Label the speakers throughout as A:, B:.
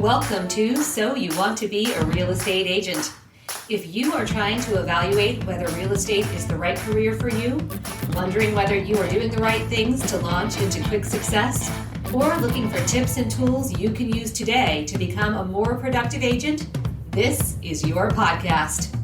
A: Welcome to So You Want to Be a Real Estate Agent. If you are trying to evaluate whether real estate is the right career for you, wondering whether you are doing the right things to launch into quick success, or looking for tips and tools you can use today to become a more productive agent, this is your podcast.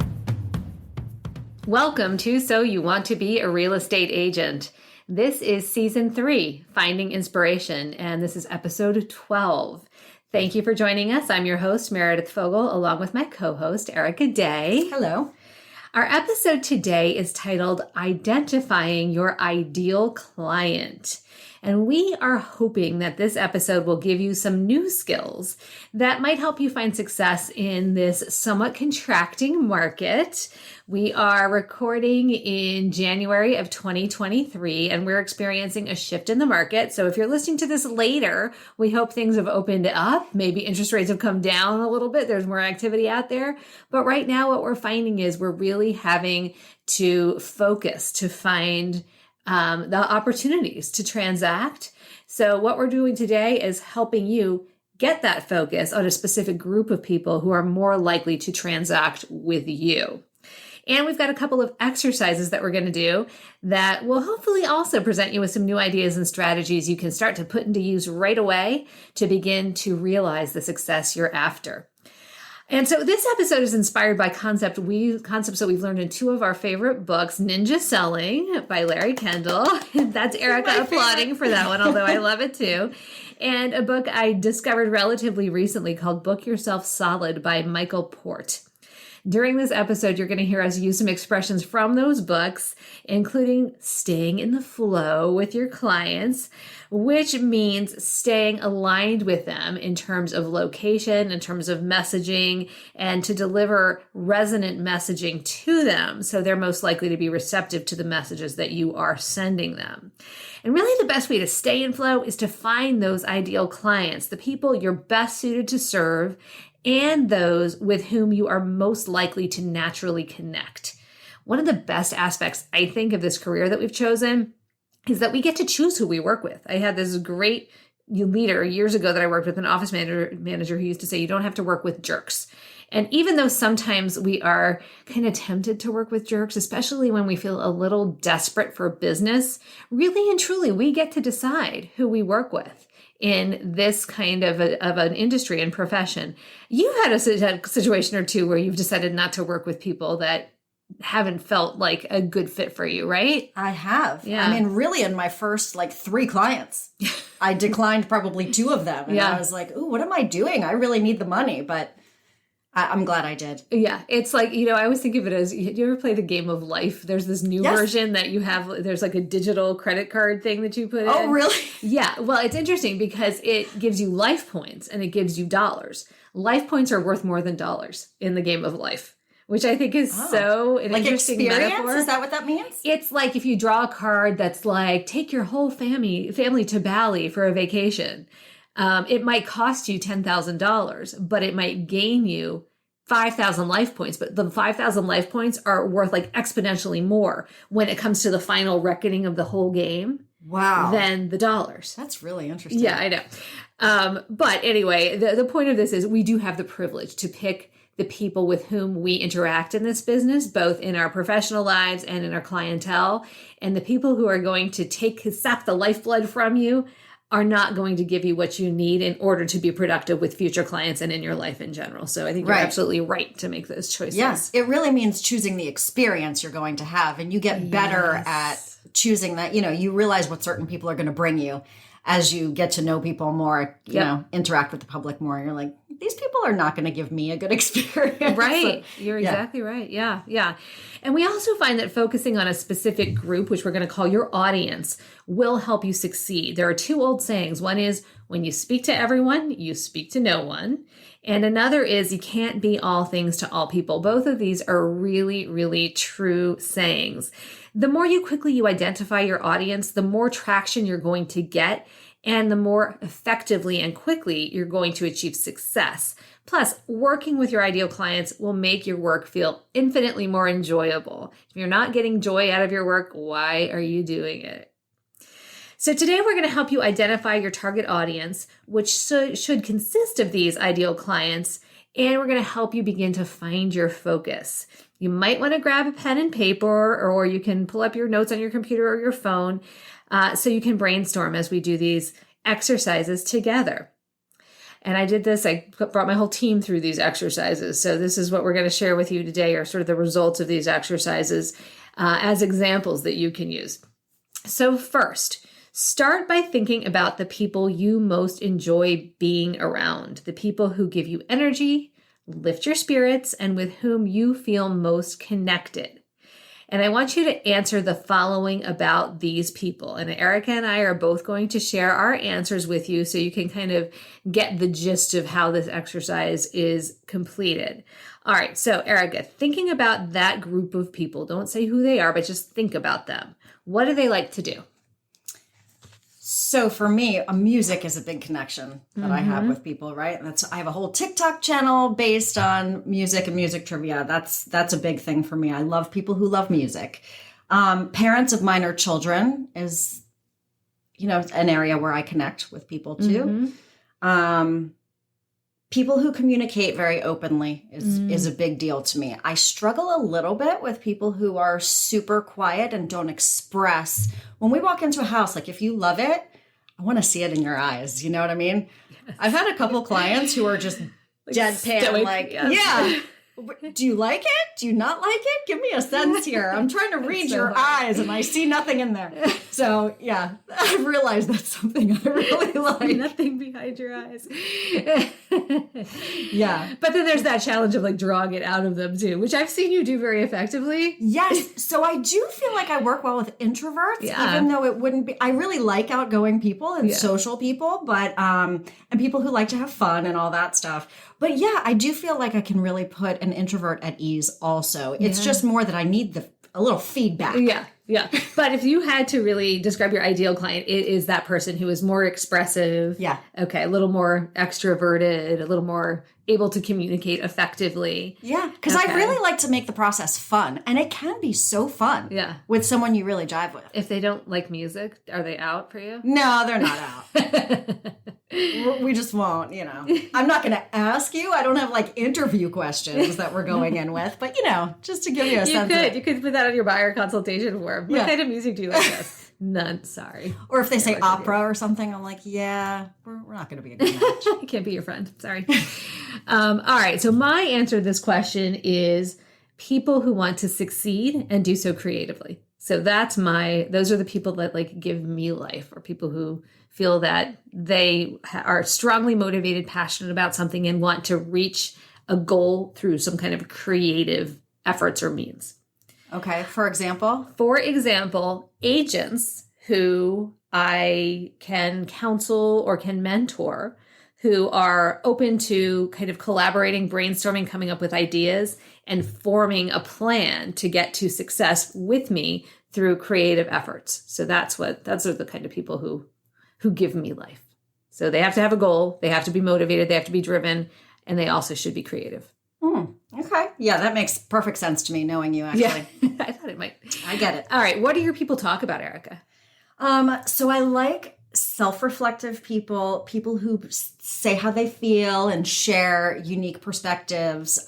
A: Welcome to So You Want to Be a Real Estate Agent. This is Season 3, Finding Inspiration, and this is Episode 12. Thank you for joining us. I'm your host, Meredith Fogel, along with my co-host, Erica Day.
B: Hello.
A: Our episode today is titled Identifying Your Ideal Client. And we are hoping that this episode will give you some new skills that might help you find success in this somewhat contracting market. We are recording in January of 2023, and we're experiencing a shift in the market. So if you're listening to this later, we hope things have opened up. Maybe interest rates have come down a little bit. There's more activity out there. But right now, what we're finding is we're really having to focus to find the opportunities to transact. So what we're doing today is helping you get that focus on a specific group of people who are more likely to transact with you. And we've got a couple of exercises that we're going to do that will hopefully also present you with some new ideas and strategies you can start to put into use right away to begin to realize the success you're after. And so this episode is inspired by concepts that we've learned in two of our favorite books, Ninja Selling by Larry Kendall. That's Erica applauding for that one, although I love it too. And a book I discovered relatively recently called Book Yourself Solid by Michael Port. During this episode, you're going to hear us use some expressions from those books, including staying in the flow with your clients, which means staying aligned with them in terms of location, in terms of messaging, and to deliver resonant messaging to them so they're most likely to be receptive to the messages that you are sending them. And really the best way to stay in flow is to find those ideal clients, the people you're best suited to serve, and those with whom you are most likely to naturally connect. One of the best aspects, I think, of this career that we've chosen is that we get to choose who we work with. I had this great leader years ago that I worked with, an office manager who used to say, you don't have to work with jerks. And even though sometimes we are kind of tempted to work with jerks, especially when we feel a little desperate for business, really and truly, we get to decide who we work with in this kind of an industry and profession. You had a situation or two where you've decided not to work with people that haven't felt like a good fit for you, right?
B: I have.
A: Yeah.
B: I mean, really in my first 3 clients, I declined probably 2 of them. And I was like, ooh, what am I doing? I really need the money, but I'm glad I did.
A: Yeah. It's like, I always think of it as, you ever play the game of life? There's this new version that you have, there's like a digital credit card thing that you put in.
B: Oh, really?
A: Yeah. Well, it's interesting because it gives you life points and it gives you dollars. Life points are worth more than dollars in the game of life, which I think is so an interesting
B: experience?
A: Metaphor.
B: Is that what that means?
A: It's like if you draw a card that's like, take your whole family to Bali for a vacation. It might cost you $10,000, but it might gain you 5,000 life points. But the 5,000 life points are worth exponentially more when it comes to the final reckoning of the whole game.
B: Wow.
A: Than the dollars.
B: That's really interesting.
A: Yeah, I know. But anyway, the point of this is we do have the privilege to pick the people with whom we interact in this business, both in our professional lives and in our clientele. And the people who are going to sap the lifeblood from you are not going to give you what you need in order to be productive with future clients and in your life in general. So I think you're absolutely right to make those choices.
B: Yes, it really means choosing the experience you're going to have. And you get better at choosing that. You realize what certain people are going to bring you as you get to know people more, you know, interact with the public more. You're like, these people are not going to give me a good experience.
A: Right. You're exactly right. Yeah. Yeah. And we also find that focusing on a specific group, which we're going to call your audience, will help you succeed. There are 2 old sayings. One is, when you speak to everyone, you speak to no one. And another is, you can't be all things to all people. Both of these are really, really true sayings. The more you identify your audience, the more traction you're going to get, and the more effectively and quickly you're going to achieve success. Plus, working with your ideal clients will make your work feel infinitely more enjoyable. If you're not getting joy out of your work, why are you doing it? So today we're going to help you identify your target audience, which should consist of these ideal clients, and we're going to help you begin to find your focus. You might want to grab a pen and paper, or you can pull up your notes on your computer or your phone so you can brainstorm as we do these exercises together. And I did this, I brought my whole team through these exercises. So this is what we're going to share with you today, are sort of the results of these exercises as examples that you can use. So first, start by thinking about the people you most enjoy being around, the people who give you energy, lift your spirits, and with whom you feel most connected. And I want you to answer the following about these people. And Erica and I are both going to share our answers with you so you can kind of get the gist of how this exercise is completed. All right, so Erica, thinking about that group of people, don't say who they are, but just think about them. What do they like to do?
B: So for me, music is a big connection that I have with people, right? And I have a whole TikTok channel based on music and music trivia. That's a big thing for me. I love people who love music. Parents of minor children is, an area where I connect with people too. People who communicate very openly is a big deal to me. I struggle a little bit with people who are super quiet and don't express. When we walk into a house, like if you love it, I want to see it in your eyes. You know what I mean? Yes. I've had a couple clients who are just deadpan,
A: stoic,
B: yeah. Do you like it? Do you not like it? Give me a sense here. I'm trying to read your eyes and I see nothing in there. So yeah, I've realized that's something I really like.
A: Nothing behind your eyes.
B: Yeah.
A: But then there's that challenge of like drawing it out of them too, which I've seen you do very effectively.
B: Yes. So I do feel like I work well with introverts, even though it wouldn't be, I really like outgoing people and social people, but, and people who like to have fun and all that stuff. But yeah, I do feel like I can really put an introvert at ease also. It's just more that I need a little feedback.
A: Yeah. But if you had to really describe your ideal client, it is that person who is more expressive.
B: Yeah.
A: Okay. A little more extroverted, a little more able to communicate effectively.
B: Yeah. Because I really like to make the process fun. And it can be so fun.
A: Yeah.
B: With someone you really jive with.
A: If they don't like music, are they out for you?
B: No, they're not out. We just won't, I'm not going to ask you. I don't have like interview questions that we're going in with, but just to give you a sense.
A: You could put that on your buyer consultation form. What kind of music do you like best? None, sorry.
B: Or if they say opera or something, I'm like, yeah, we're not going to be a good match.
A: I can't be your friend. Sorry. All right. So my answer to this question is people who want to succeed and do so creatively. So those are the people that like give me life, or people who feel that they are strongly motivated, passionate about something, and want to reach a goal through some kind of creative efforts or means.
B: Okay. For example?
A: For example, agents who I can counsel or can mentor, who are open to kind of collaborating, brainstorming, coming up with ideas, and forming a plan to get to success with me through creative efforts. So those are the kind of people who give me life. So they have to have a goal, they have to be motivated, they have to be driven, and they also should be creative.
B: Okay. Yeah, that makes perfect sense to me, knowing you, actually.
A: Yeah, I thought it might.
B: I get it.
A: All right. What do your people talk about, Erica?
B: So I like self-reflective people who say how they feel and share unique perspectives,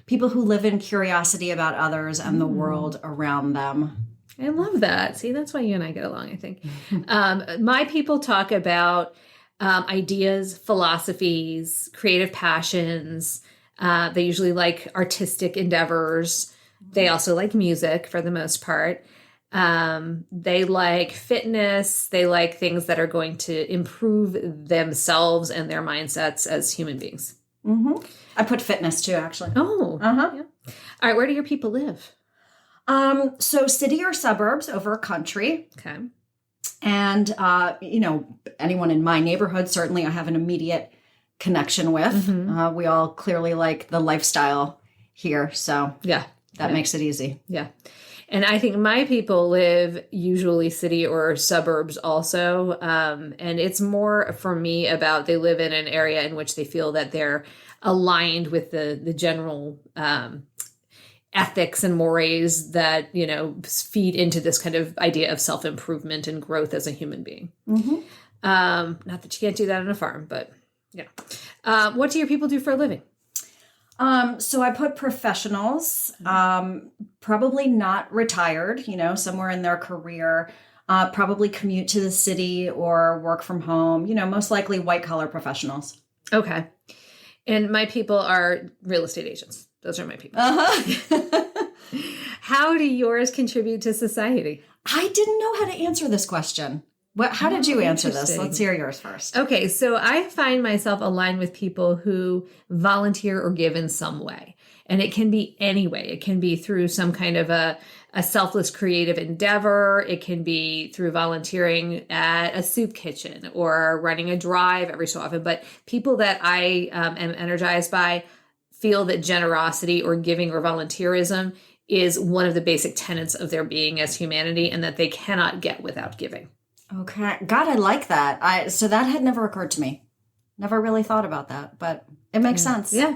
B: people who live in curiosity about others and the world around them.
A: I love that. See, that's why you and I get along, I think. My people talk about ideas, philosophies, creative passions. They usually like artistic endeavors. They also like music for the most part. They like fitness. They like things that are going to improve themselves and their mindsets as human beings.
B: Mm-hmm. I put fitness too, actually.
A: Oh,
B: uh-huh.
A: Yeah. All right. Where do your people live?
B: So city or suburbs over country.
A: Okay.
B: And, anyone in my neighborhood, certainly I have an immediate connection with. Mm-hmm. We all clearly like the lifestyle here. So that makes it easy.
A: Yeah. And I think my people live usually city or suburbs also. And it's more for me about they live in an area in which they feel that they're aligned with the general ethics and mores that, feed into this kind of idea of self-improvement and growth as a human being.
B: Mm-hmm.
A: Not that you can't do that on a farm, but what do your people do for a living?
B: So I put professionals, probably not retired, somewhere in their career, probably commute to the city or work from home, most likely white collar professionals.
A: Okay. And my people are real estate agents. Those are my people.
B: Uh-huh.
A: How do yours contribute to society?
B: I didn't know how to answer this question. How did you answer this? Let's hear yours first.
A: Okay, so I find myself aligned with people who volunteer or give in some way. And it can be any way. It can be through some kind of a selfless creative endeavor. It can be through volunteering at a soup kitchen or running a drive every so often. But people that I am energized by feel that generosity or giving or volunteerism is one of the basic tenets of their being as humanity and that they cannot get without giving.
B: Okay. God, I like that. So that had never occurred to me. Never really thought about that, but it makes sense.
A: Yeah.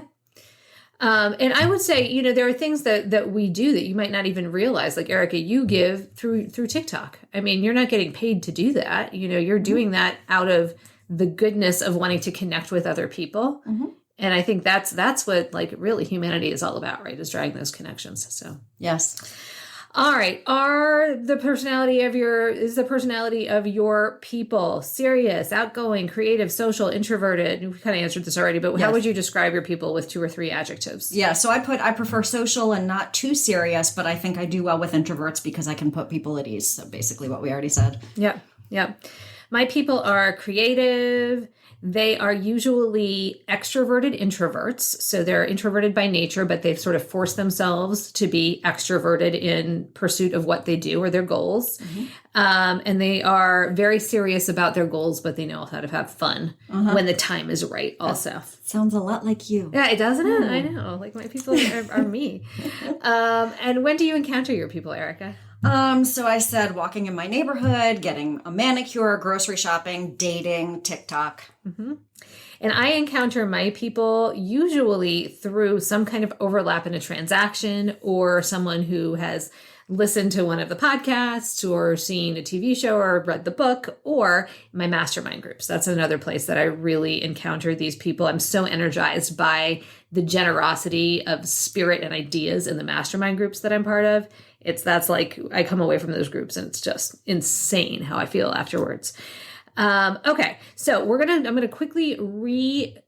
A: And I would say, there are things that we do that you might not even realize. Like Erica, you give through TikTok. I mean, you're not getting paid to do that. You're doing that out of the goodness of wanting to connect with other people. Mm-hmm. And I think that's what really humanity is all about, right? Is drawing those connections. So
B: yes.
A: All right. Is the personality of your people serious, outgoing, creative, social, introverted? We kind of answered this already, but how would you describe your people with 2 or 3 adjectives?
B: Yeah. So I prefer social and not too serious, but I think I do well with introverts because I can put people at ease. So basically what we already said.
A: Yeah. Yeah. My people are creative. They are usually extroverted introverts. So they're introverted by nature, but they've sort of forced themselves to be extroverted in pursuit of what they do or their goals. Mm-hmm. And they are very serious about their goals, but they know how to have fun when the time is right also.
B: That sounds a lot like you.
A: Yeah, it doesn't it? I know. Like my people are me. And when do you encounter your people, Erica?
B: So I said walking in my neighborhood, getting a manicure, grocery shopping, dating, TikTok.
A: Mm-hmm. And I encounter my people usually through some kind of overlap in a transaction or someone who has listened to one of the podcasts or seen a TV show or read the book or my mastermind groups. That's another place that I really encounter these people. I'm so energized by the generosity of spirit and ideas in the mastermind groups that I'm part of. That's like I come away from those groups and it's just insane how I feel afterwards. Okay, so I'm gonna quickly review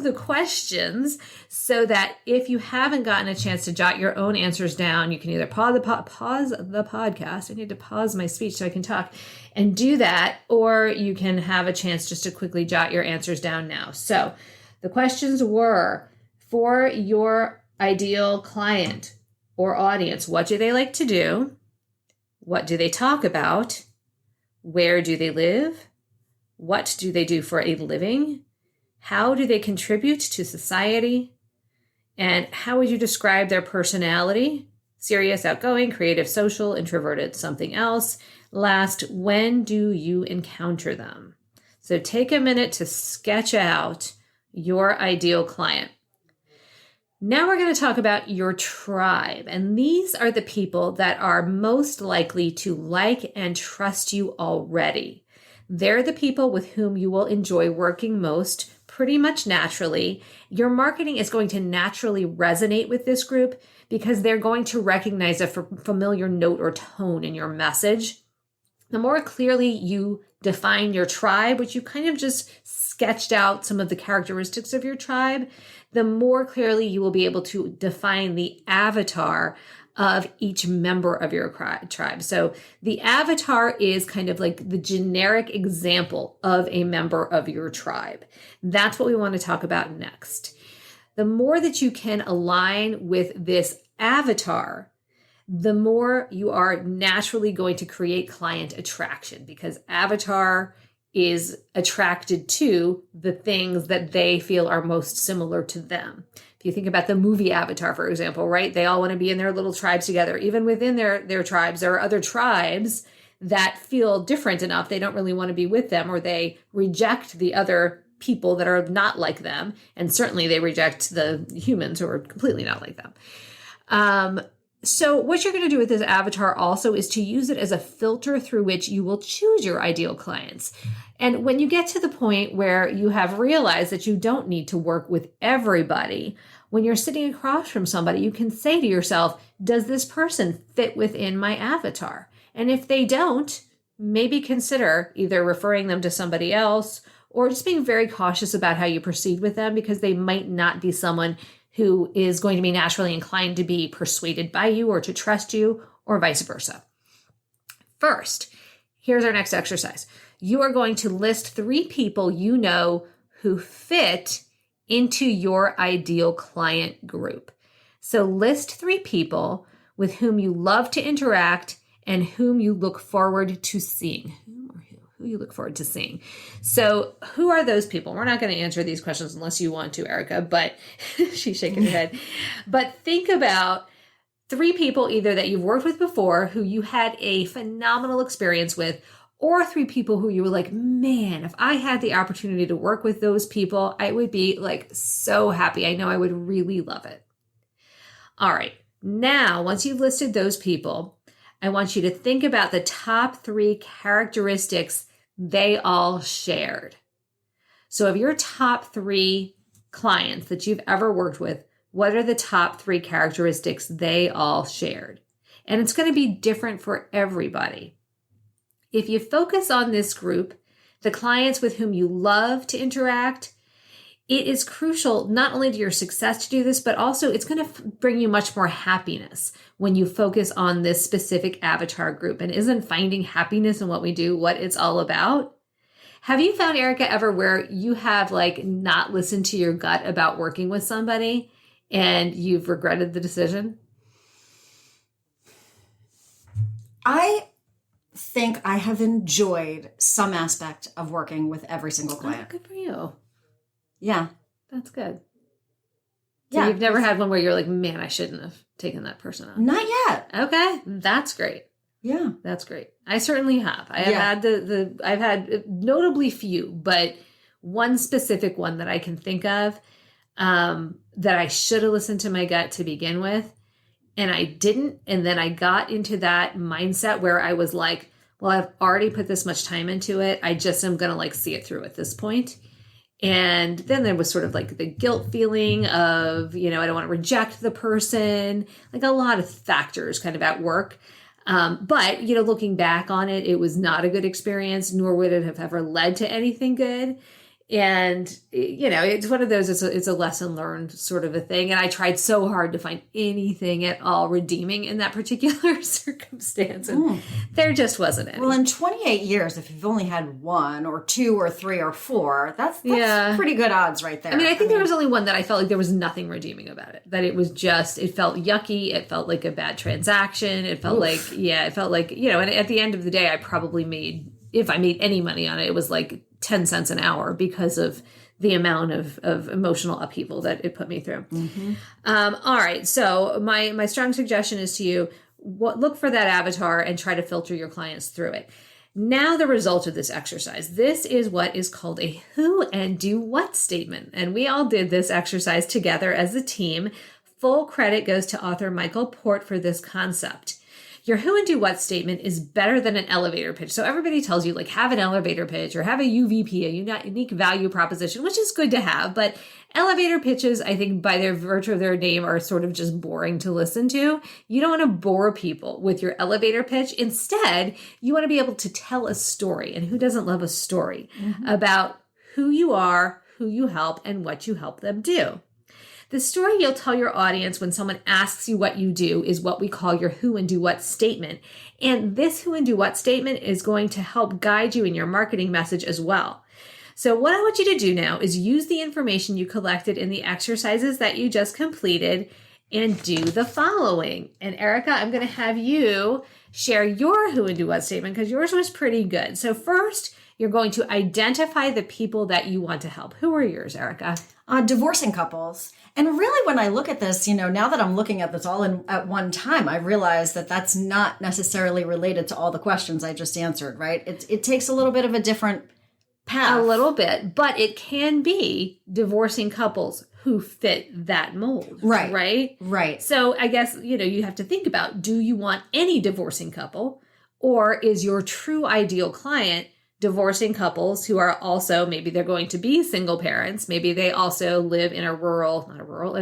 A: the questions so that if you haven't gotten a chance to jot your own answers down, you can either pause the podcast. I need to pause my speech so I can talk and do that, or you can have a chance just to quickly jot your answers down now. So the questions were, for your ideal client or audience, what do they like to do? What do they talk about? Where do they live? What do they do for a living? How do they contribute to society? And how would you describe their personality? Serious, outgoing, creative, social, introverted, something else. Last, when do you encounter them? So take a minute to sketch out your ideal client. Now we're going to talk about your tribe, and these are the people that are most likely to like and trust you already. They're the people with whom you will enjoy working most, pretty much naturally. Your marketing is going to naturally resonate with this group because they're going to recognize a familiar note or tone in your message. The more clearly you define your tribe, which you kind of just sketched out some of the characteristics of your tribe, the more clearly you will be able to define the avatar of each member of your tribe. So the avatar is kind of like the generic example of a member of your tribe. That's what we want to talk about next. The more that you can align with this avatar, the more you are naturally going to create client attraction, because avatar is attracted to the things that they feel are most similar to them. If you think about the movie Avatar, for example, right? They all want to be in their little tribes together. Even within their tribes, there are other tribes that feel different enough. They don't really want to be with them, or they reject the other people that are not like them. And certainly they reject the humans who are completely not like them. So what you're going to do with this avatar also is to use it as a filter through which you will choose your ideal clients. And when you get to the point where you have realized that you don't need to work with everybody, when you're sitting across from somebody, you can say to yourself, does this person fit within my avatar? And if they don't, maybe consider either referring them to somebody else or just being very cautious about how you proceed with them, because they might not be someone who is going to be naturally inclined to be persuaded by you or to trust you, or vice versa. First, here's our next exercise. You are going to list 3 people you know who fit into your ideal client group. So list 3 people with whom you love to interact and whom you look forward to seeing. Who you look forward to seeing. So who are those people? We're not going to answer these questions unless you want to, Erica, but she's shaking her head. But think about 3 people either that you've worked with before who you had a phenomenal experience with, or 3 people who you were like, man, if I had the opportunity to work with those people, I would be like so happy. I know I would really love it. All right. Now, once you've listed those people, I want you to think about the top 3 characteristics they all shared. So of your top 3 clients that you've ever worked with, what are the top 3 characteristics they all shared? And it's going to be different for everybody. If you focus on this group, the clients with whom you love to interact, it is crucial not only to your success to do this, but also it's going to bring you much more happiness when you focus on this specific avatar group. And isn't finding happiness in what we do what it's all about? Have you found, Erica, ever where you have like not listened to your gut about working with somebody and you've regretted the decision?
B: I think I have enjoyed some aspect of working with every single client.
A: Oh, good for you.
B: Yeah.
A: That's good. So you've never had one where you're like, man, I shouldn't have taken that person on.
B: Not yet.
A: Okay. That's great.
B: Yeah.
A: That's great. I certainly have. I have had I've had notably few, but one specific one that I can think of that I should have listened to my gut to begin with. And I didn't. And then I got into that mindset where I was like, well, I've already put this much time into it. I just am going to like see it through at this point. And then there was sort of like the guilt feeling of, I don't want to reject the person, like a lot of factors kind of at work. But, looking back on it, it was not a good experience, nor would it have ever led to anything good. And, it's one of those, it's a lesson learned sort of a thing. And I tried so hard to find anything at all redeeming in that particular circumstance. And there just wasn't any.
B: Well, in 28 years, if you've only had 1 or 2 or 3 or 4, that's pretty good odds right there.
A: I think there was only one that I felt like there was nothing redeeming about it. That it was just, it felt yucky. It felt like a bad transaction. It felt it felt like, and at the end of the day, I probably made, if I made any money on it, it was like 10 cents an hour because of the amount of emotional upheaval that it put me through. Mm-hmm. All right. So my strong suggestion is to you, look for that avatar and try to filter your clients through it. Now the result of this exercise. This is what is called a who and do what statement. And we all did this exercise together as a team. Full credit goes to author Michael Port for this concept. Your who and do what statement is better than an elevator pitch. So everybody tells you like have an elevator pitch or have a UVP, a unique value proposition, which is good to have. But elevator pitches, I think by their virtue of their name, are sort of just boring to listen to. You don't want to bore people with your elevator pitch. Instead, you want to be able to tell a story. And who doesn't love a story about who you are, who you help, and what you help them do? The story you'll tell your audience when someone asks you what you do is what we call your who and do what statement. And this who and do what statement is going to help guide you in your marketing message as well. So what I want you to do now is use the information you collected in the exercises that you just completed and do the following. And Erica, I'm going to have you share your who and do what statement because yours was pretty good. So first, you're going to identify the people that you want to help. Who are yours, Erica?
B: Divorcing couples. And really, when I look at this, now that I'm looking at this all at one time, I realize that that's not necessarily related to all the questions I just answered, right? It takes a little bit of a different path.
A: A little bit, but it can be divorcing couples who fit that mold.
B: Right.
A: Right?
B: Right.
A: So I guess, you have to think about, do you want any divorcing couple, or is your true ideal client divorcing couples who are also, maybe they're going to be single parents. Maybe they also live in an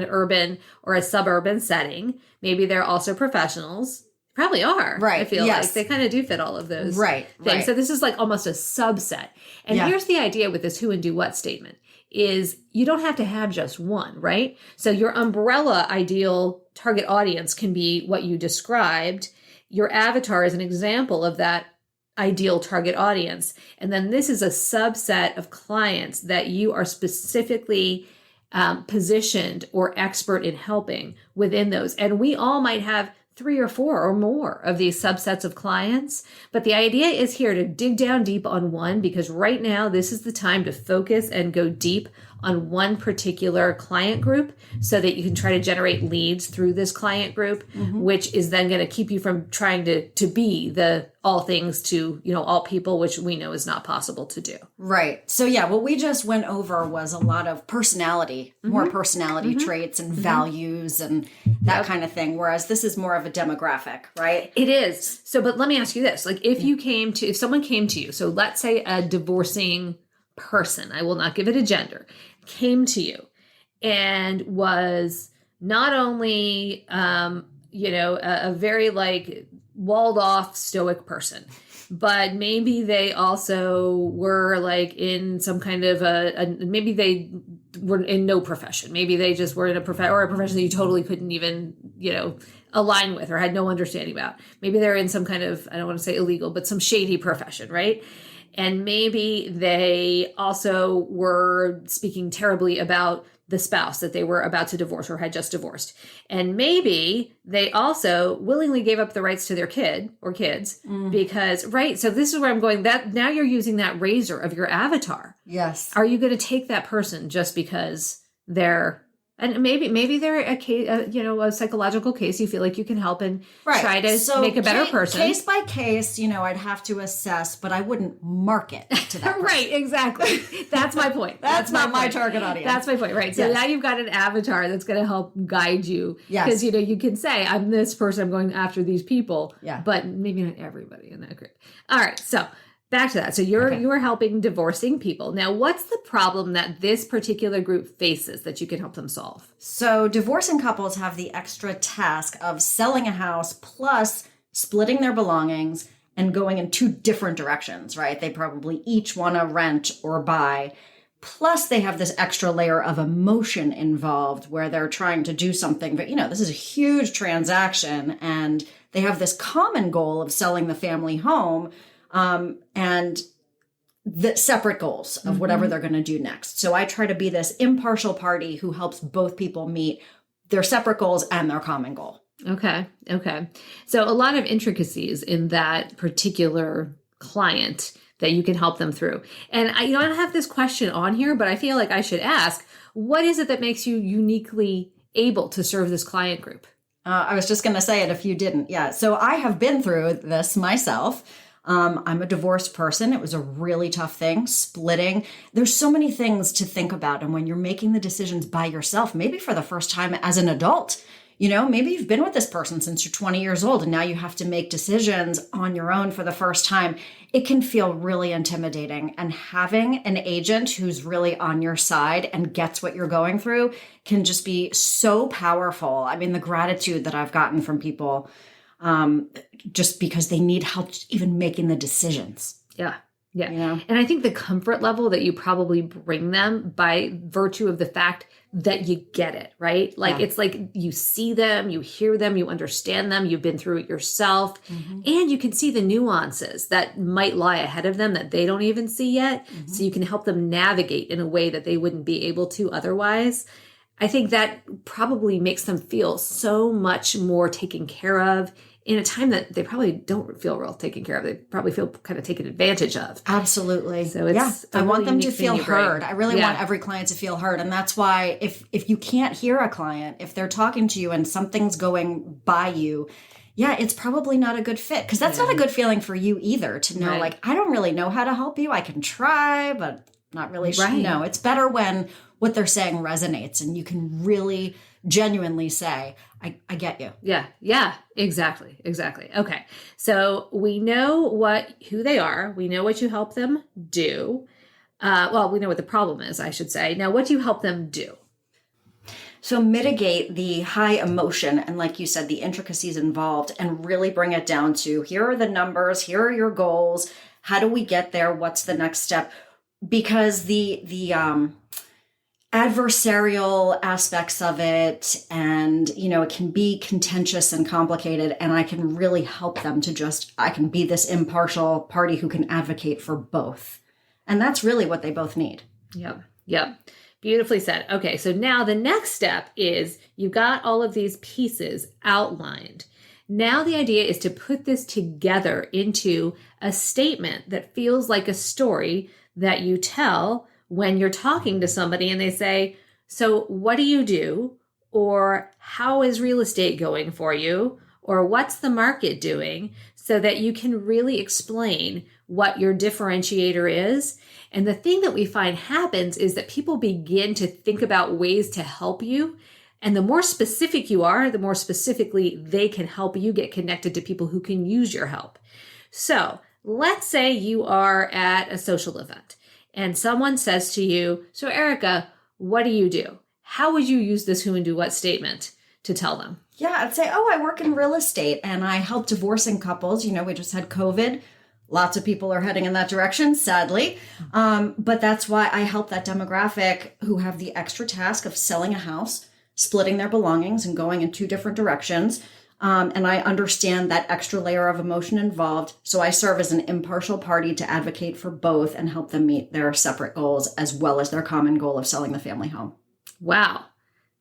A: urban or a suburban setting. Maybe they're also professionals. Probably are.
B: Right.
A: I feel like they kind of do fit all of those things.
B: Right.
A: So this is like almost a subset. And here's the idea with this who and do what statement is you don't have to have just one, right? So your umbrella ideal target audience can be what you described. Your avatar is an example of that ideal target audience. And then this is a subset of clients that you are specifically positioned or expert in helping within those. And we all might have 3 or 4 or more of these subsets of clients. But the idea is here to dig down deep on one, because right now this is the time to focus and go deep on one particular client group so that you can try to generate leads through this client group, which is then going to keep you from trying to be the all things to, all people, which we know is not possible to do.
B: Right. So what we just went over was a lot of personality, more personality traits and values and that kind of thing. Whereas this is more of a demographic, right?
A: It is. So, but let me ask you this, like if someone came to you, so let's say a divorcing person, I will not give it a gender, came to you and was not only, a very like walled off stoic person, but maybe they also were like in some kind of maybe they were in no profession. Maybe they just were in a profession that you totally couldn't even, align with or had no understanding about. Maybe they're in some kind of, I don't want to say illegal, but some shady profession, right? And maybe they also were speaking terribly about the spouse that they were about to divorce or had just divorced. And maybe they also willingly gave up the rights to their kid or kids because, right? So this is where I'm going, that now you're using that razor of your avatar.
B: Yes.
A: Are you going to take that person just because they're, and maybe they're a case, a psychological case you feel like you can help and try to make a better person.
B: Case by case, I'd have to assess, but I wouldn't market to that person.
A: Right, exactly. That's my point.
B: That's not my target audience.
A: That's my point, right? So now you've got an avatar that's going to help guide you. Because, you can say, I'm this person, I'm going after these people, but maybe not everybody in that group. All right, so back to that. So you're helping divorcing people. Now, what's the problem that this particular group faces that you can help them solve?
B: So divorcing couples have the extra task of selling a house plus splitting their belongings and going in 2 different directions, right? They probably each want to rent or buy. Plus they have this extra layer of emotion involved where they're trying to do something, but this is a huge transaction and they have this common goal of selling the family home. And the separate goals of whatever they're going to do next. So I try to be this impartial party who helps both people meet their separate goals and their common goal.
A: Okay. So a lot of intricacies in that particular client that you can help them through. And I don't have this question on here, but I feel like I should ask, what is it that makes you uniquely able to serve this client group?
B: I was just going to say it if you didn't. Yeah. So I have been through this myself. I'm a divorced person. It was a really tough thing, splitting. There's so many things to think about. And when you're making the decisions by yourself, maybe for the first time as an adult, maybe you've been with this person since you're 20 years old and now you have to make decisions on your own for the first time. It can feel really intimidating. And having an agent who's really on your side and gets what you're going through can just be so powerful. I mean, the gratitude that I've gotten from people just because they need help even making the decisions.
A: Yeah. And I think the comfort level that you probably bring them by virtue of the fact that you get it, right? Like it's like you see them, you hear them, you understand them, you've been through it yourself, and you can see the nuances that might lie ahead of them that they don't even see yet. So you can help them navigate in a way that they wouldn't be able to otherwise. I think that probably makes them feel so much more taken care of in a time that they probably don't feel real taken care of. They probably feel kind of taken advantage of.
B: Absolutely.
A: So it's
B: I want them to feel heard. I really want every client to feel heard. And that's why if you can't hear a client, if they're talking to you and something's going by you, yeah, it's probably not a good fit, because that's not a good feeling for you either, to know like, I don't really know how to help you. I can try, but not really sure. No, it's better when what they're saying resonates and you can really genuinely say, I get you.
A: Yeah, exactly. Okay. So we know who they are. We know what you help them do. Well, we know what the problem is, I should say. Now, what do you help them do?
B: So mitigate the high emotion and, like you said, the intricacies involved, and really bring it down to, here are the numbers, here are your goals. How do we get there? What's the next step? Because the adversarial aspects of it, and, it can be contentious and complicated, and I can really help them to I can be this impartial party who can advocate for both. And that's really what they both need.
A: Yep. Beautifully said. Okay, so now the next step is you got all of these pieces outlined. Now the idea is to put this together into a statement that feels like a story that you tell when you're talking to somebody and they say, so what do you do? Or how is real estate going for you? Or what's the market doing? So that you can really explain what your differentiator is. And the thing that we find happens is that people begin to think about ways to help you. And the more specific you are, the more specifically they can help you get connected to people who can use your help. So let's say you are at a social event and someone says to you, so Erica, what do you do? How would you use this who and do what statement to tell them?
B: Yeah, I'd say, I work in real estate and I help divorcing couples. We just had COVID. Lots of people are heading in that direction, sadly. But that's why I help that demographic who have the extra task of selling a house, splitting their belongings and going in two different directions. And I understand that extra layer of emotion involved. So I serve as an impartial party to advocate for both and help them meet their separate goals as well as their common goal of selling the family home.
A: Wow.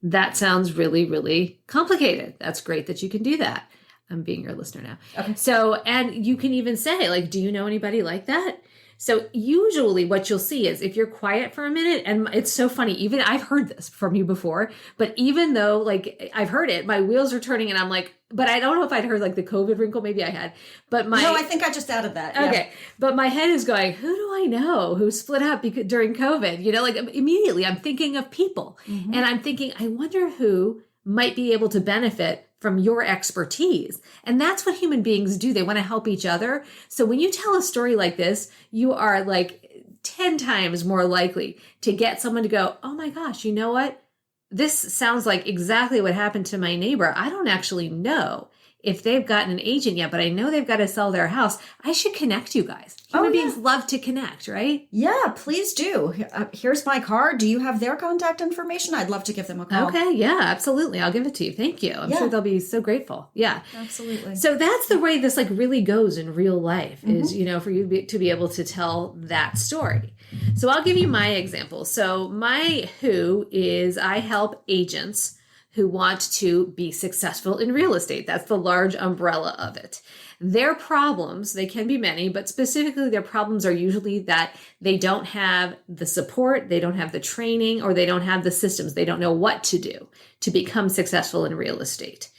A: That sounds really, really complicated. That's great that you can do that. I'm being your listener now.
B: Okay.
A: So, and you can even say, like, do you know anybody like that? So usually what you'll see is if you're quiet for a minute, and it's so funny, even I've heard this from you before, but even though like I've heard it, my wheels are turning and I'm like, but I don't know if I'd heard like the COVID wrinkle. Maybe I had, but
B: No, I think I just added that.
A: Okay.
B: Yeah.
A: But my head is going, who do I know who split up during COVID? Like immediately I'm thinking of people and I'm thinking, I wonder who might be able to benefit from your expertise. And that's what human beings do. They want to help each other. So when you tell a story like this, you are like 10 times more likely to get someone to go, oh my gosh, you know what? This sounds like exactly what happened to my neighbor. I don't actually know if they've gotten an agent yet, but I know they've got to sell their house. I should connect you guys. Human beings love to connect, right?
B: Yeah, please do. Here's my card. Do you have their contact information? I'd love to give them a call.
A: Okay, yeah, absolutely. I'll give it to you. Thank you. I'm sure they'll be so grateful. Yeah.
B: Absolutely.
A: So that's the way this like really goes in real life is, for you to be able to tell that story. So I'll give you my example. So my who is I help agents who want to be successful in real estate. That's the large umbrella of it. Their problems, they can be many, but specifically their problems are usually that they don't have the support, they don't have the training, or they don't have the systems. They don't know what to do to become successful in real estate.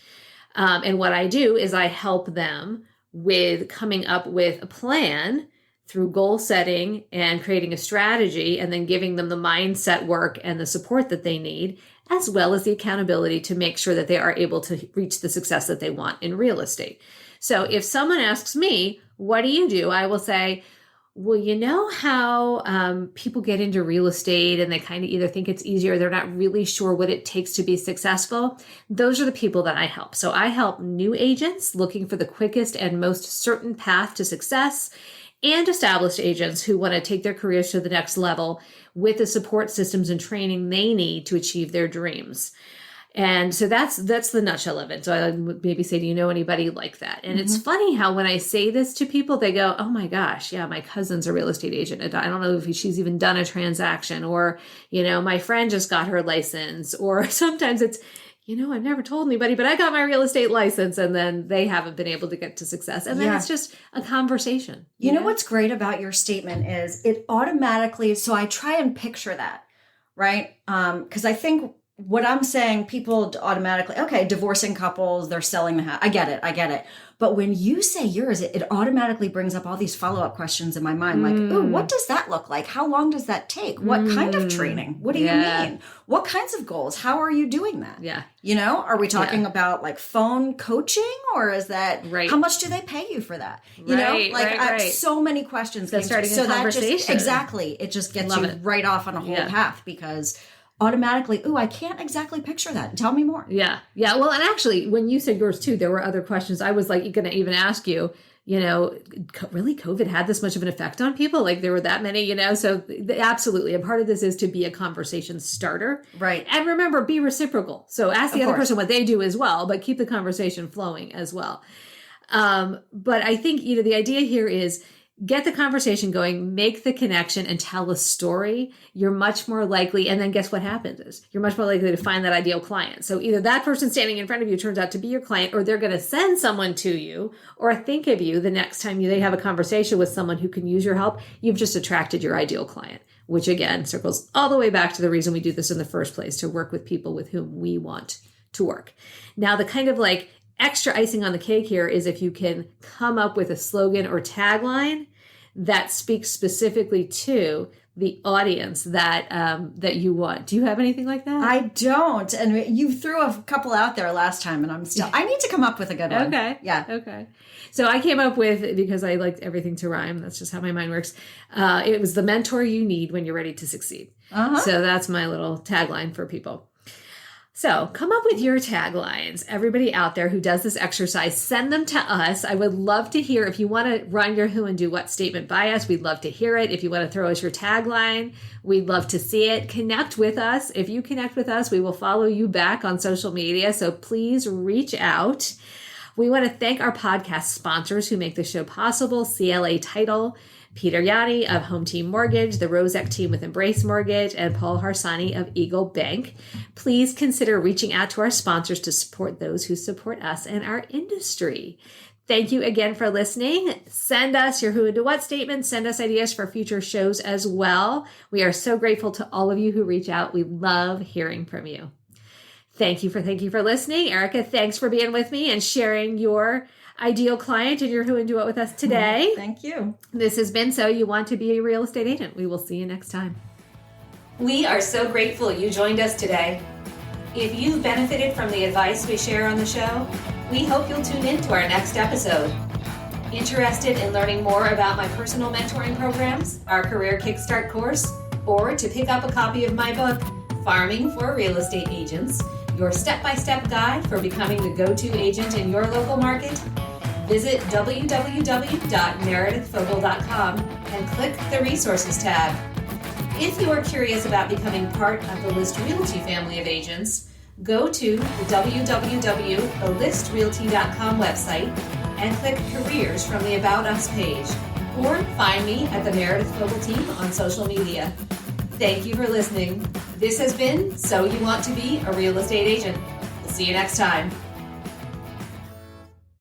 A: And what I do is I help them with coming up with a plan through goal setting and creating a strategy, and then giving them the mindset work and the support that they need, as well as the accountability to make sure that they are able to reach the success that they want in real estate. So if someone asks me, what do you do? I will say, well, you know how people get into real estate and they kind of either think it's easier, or they're not really sure what it takes to be successful. Those are the people that I help. So I help new agents looking for the quickest and most certain path to success, and established agents who want to take their careers to the next level with the support systems and training they need to achieve their dreams. And so that's the nutshell of it. So I would maybe say, do you know anybody like that? And it's funny how when I say this to people, they go, oh my gosh, yeah, my cousin's a real estate agent. I don't know if she's even done a transaction, or, my friend just got her license. Or sometimes it's, I've never told anybody, but I got my real estate license, and then they haven't been able to get to success. And then it's just a conversation.
B: You know what's great about your statement is it automatically, so I try and picture that, right? Because I think what I'm saying, people automatically, okay, divorcing couples, they're selling the house. I get it. But when you say yours, it automatically brings up all these follow-up questions in my mind. Like, ooh, what does that look like? How long does that take? What kind of training? What do you mean? What kinds of goals? How are you doing that?
A: Yeah.
B: You know, are we talking about like phone coaching, or is that, how much do they pay you for that? You know, like I have so many questions.
A: That's starting a conversation.
B: Exactly. It just gets you right off on a whole path, because automatically, ooh, I can't exactly picture that. Tell me more.
A: Yeah. Well, and actually, when you said yours too, there were other questions. I was like going to even ask you, you know, really COVID had this much of an effect on people? Like there were that many, you know? So absolutely. And part of this is to be a conversation starter.
B: Right.
A: And remember, be reciprocal. So ask the other person what they do as well, but keep the conversation flowing as well. But I think, you know, the idea here is get the conversation going, make the connection, and tell a story. You're much more likely, and then guess what happens is you're much more likely to find that ideal client. So either that person standing in front of you turns out to be your client, or they're going to send someone to you or think of you the next time they have a conversation with someone who can use your help. You've just attracted your ideal client, which again circles all the way back to the reason we do this in the first place, to work with people with whom we want to work. Now, the kind of like extra icing on the cake here is if you can come up with a slogan or tagline that speaks specifically to the audience that you want. Do you have anything like that?
B: I don't. And you threw a couple out there last time, and I need to come up with a good one.
A: Okay.
B: Yeah.
A: Okay. So I came up with, because I liked everything to rhyme, that's just how my mind works. It was the mentor you need when you're ready to succeed. So that's my little tagline for people. So come up with your taglines. Everybody out there who does this exercise, send them to us. I would love to hear if you want to run your who and do what statement by us. We'd love to hear it. If you want to throw us your tagline, we'd love to see it. Connect with us. If you connect with us, we will follow you back on social media. So please reach out. We want to thank our podcast sponsors who make the show possible: CLA Title, Peter Yanni of Home Team Mortgage, the Rozek team with Embrace Mortgage, and Paul Harsani of Eagle Bank. Please consider reaching out to our sponsors to support those who support us and our industry. Thank you again for listening. Send us your who and to what statements. Send us ideas for future shows as well. We are so grateful to all of you who reach out. We love hearing from you. Thank you for listening. Erica, thanks for being with me and sharing your ideal client and your who and do it with us today.
B: Thank you.
A: This has been So You Want to Be a Real Estate Agent. We will see you next time. We are so grateful you joined us today. If you've benefited from the advice we share on the show, we hope you'll tune in to our next episode. Interested in learning more about my personal mentoring programs, our Career Kickstart course, or to pick up a copy of my book, Farming for Real Estate Agents, your step-by-step guide for becoming the go-to agent in your local market? Visit www.meredithfogel.com and click the Resources tab. If you are curious about becoming part of the List Realty family of agents, go to the www.thelistrealty.com website and click Careers from the About Us page, or find me at the Meredith Fogel team on social media. Thank you for listening. This has been So You Want to Be a Real Estate Agent. We'll see you next time.